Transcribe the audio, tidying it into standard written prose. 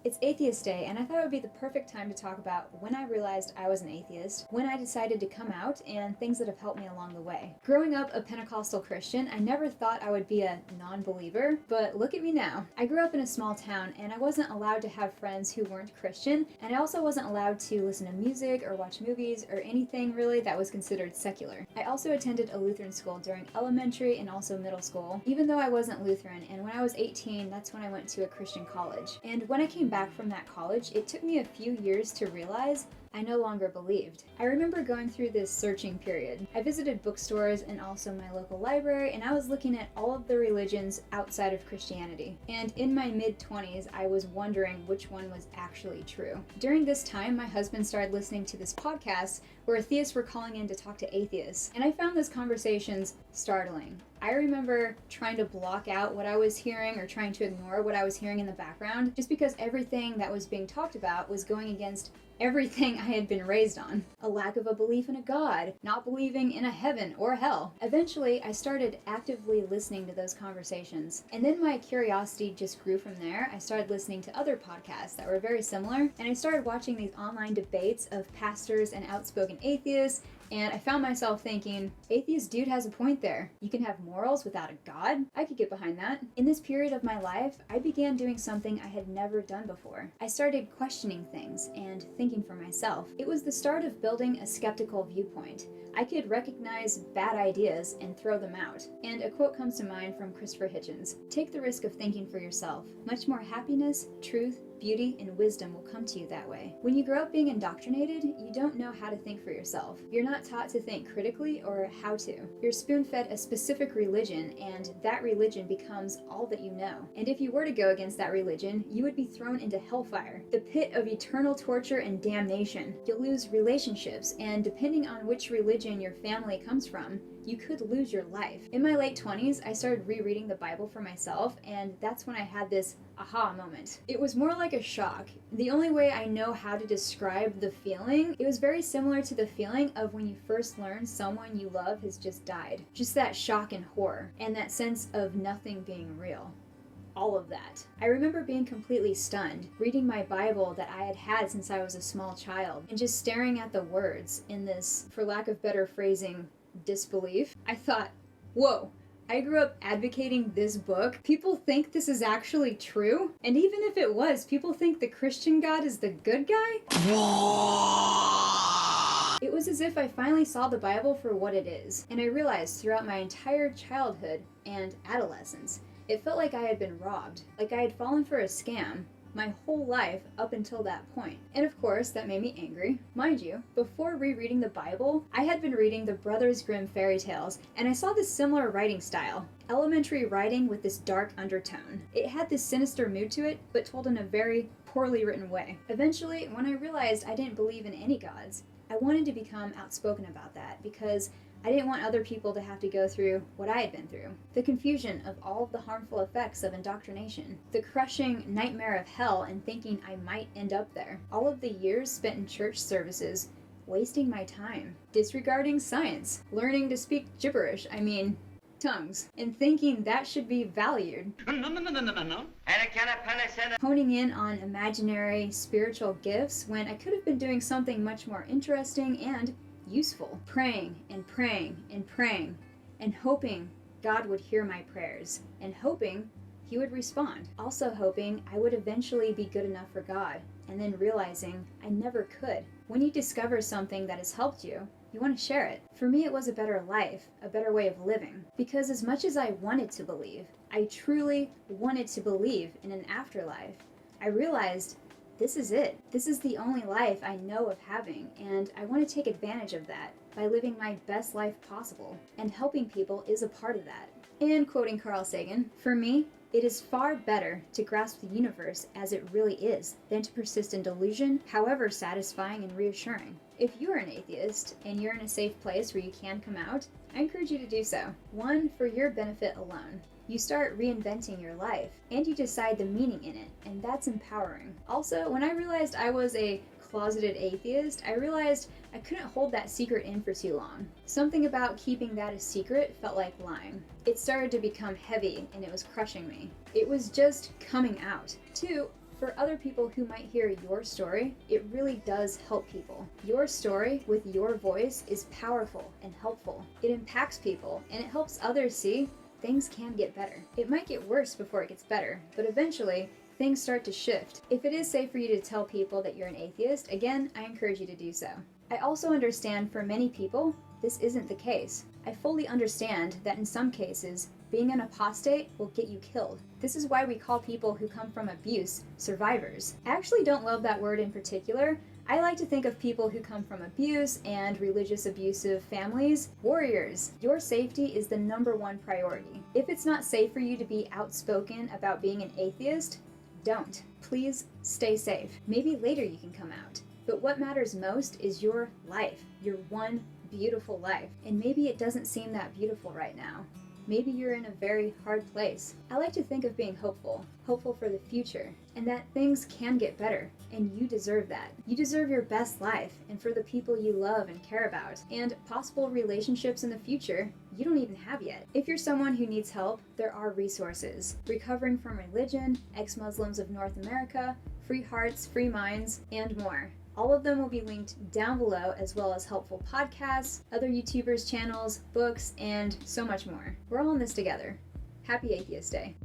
It's Atheist Day, and I thought it would be the perfect time to talk about when I realized I was an atheist, when I decided to come out, and things that have helped me along the way. Growing up a Pentecostal Christian, I never thought I would be a non-believer, but look at me now. I grew up in a small town, and I wasn't allowed to have friends who weren't Christian, and I also wasn't allowed to listen to music or watch movies or anything really that was considered secular. I also attended a Lutheran school during elementary and also middle school, even though I wasn't Lutheran, and when I was 18, that's when I went to a Christian college. And when I came back from that college, it took me a few years to realize I no longer believed. I remember going through this searching period. I visited bookstores and also my local library, and I was looking at all of the religions outside of Christianity. And in my mid-20s, I was wondering which one was actually true. During this time, my husband started listening to this podcast where atheists were calling in to talk to atheists, and I found those conversations startling. I remember trying to block out what I was hearing or trying to ignore what I was hearing in the background just because everything that was being talked about was going against everything I had been raised on. A lack of a belief in a God, not believing in a heaven or hell. Eventually, I started actively listening to those conversations. And then my curiosity just grew from there. I started listening to other podcasts that were very similar, and I started watching these online debates of pastors and outspoken atheists, and I found myself thinking, atheist dude has a point there. You can have morals without a God? I could get behind that. In this period of my life, I began doing something I had never done before. I started questioning things and thinking for myself. It was the start of building a skeptical viewpoint. I could recognize bad ideas and throw them out. And a quote comes to mind from Christopher Hitchens: "Take the risk of thinking for yourself. Much more happiness, truth, beauty, and wisdom will come to you that way." When you grow up being indoctrinated, you don't know how to think for yourself. You're not taught to think critically or how to. You're spoon-fed a specific religion, and that religion becomes all that you know. And if you were to go against that religion, you would be thrown into hellfire, the pit of eternal torture and damnation. You'll lose relationships, and depending on which religion your family comes from, you could lose your life. In my late 20s, I started rereading the Bible for myself, and that's when I had this aha moment. It was more like a shock. The only way I know how to describe the feeling, it was very similar to the feeling of when you first learn someone you love has just died. Just that shock and horror, and that sense of nothing being real. All of that. I remember being completely stunned, reading my Bible that I had had since I was a small child, and just staring at the words in this, for lack of better phrasing, disbelief. I thought, whoa, I grew up advocating this book. People think this is actually true? And even if it was, people think the Christian God is the good guy? It was as if I finally saw the Bible for what it is, and I realized throughout my entire childhood and adolescence, it felt like I had been robbed, like I had fallen for a scam my whole life up until that point. And of course, that made me angry. Mind you, before rereading the Bible, I had been reading the Brothers Grimm fairy tales, and I saw this similar writing style. Elementary writing with this dark undertone. It had this sinister mood to it, but told in a very poorly written way. Eventually, when I realized I didn't believe in any gods, I wanted to become outspoken about that because I didn't want other people to have to go through what I had been through. The confusion of all of the harmful effects of indoctrination. The crushing nightmare of hell and thinking I might end up there. All of the years spent in church services, wasting my time. Disregarding science. Learning to speak gibberish, tongues. And thinking that should be valued. No. Honing in on imaginary spiritual gifts when I could have been doing something much more interesting and useful. Praying and praying and praying and hoping God would hear my prayers and hoping he would respond. Also hoping I would eventually be good enough for God, and then realizing I never could. When you discover something that has helped you, you want to share it. For me, it was a better life, a better way of living. Because as much as I wanted to believe, I truly wanted to believe in an afterlife, I realized this is it. This is the only life I know of having, and I want to take advantage of that by living my best life possible, and helping people is a part of that. And quoting Carl Sagan, "For me, it is far better to grasp the universe as it really is than to persist in delusion, however satisfying and reassuring." If you are an atheist and you're in a safe place where you can come out, I encourage you to do so. One, for your benefit alone. You start reinventing your life, and you decide the meaning in it, and that's empowering. Also, when I realized I was a closeted atheist, I realized I couldn't hold that secret in for too long. Something about keeping that a secret felt like lying. It started to become heavy, and it was crushing me. It was just coming out. 2, For other people who might hear your story, it really does help people. Your story with your voice is powerful and helpful. It impacts people, and it helps others see things can get better. It might get worse before it gets better, but eventually, things start to shift. If it is safe for you to tell people that you're an atheist, again, I encourage you to do so. I also understand for many people, this isn't the case. I fully understand that in some cases, being an apostate will get you killed. This is why we call people who come from abuse survivors. I actually don't love that word in particular. I like to think of people who come from abuse and religious abusive families warriors. Your safety is the #1 priority. If it's not safe for you to be outspoken about being an atheist, don't. Please stay safe. Maybe later you can come out. But what matters most is your life, your one beautiful life. And maybe it doesn't seem that beautiful right now. Maybe you're in a very hard place. I like to think of being hopeful for the future, and that things can get better, and you deserve that. You deserve your best life, and for the people you love and care about, and possible relationships in the future you don't even have yet. If you're someone who needs help, there are resources. Recovering from Religion, Ex-Muslims of North America, Free Hearts, Free Minds, and more. All of them will be linked down below, as well as helpful podcasts, other YouTubers' channels, books, and so much more. We're all in this together. Happy Atheist Day.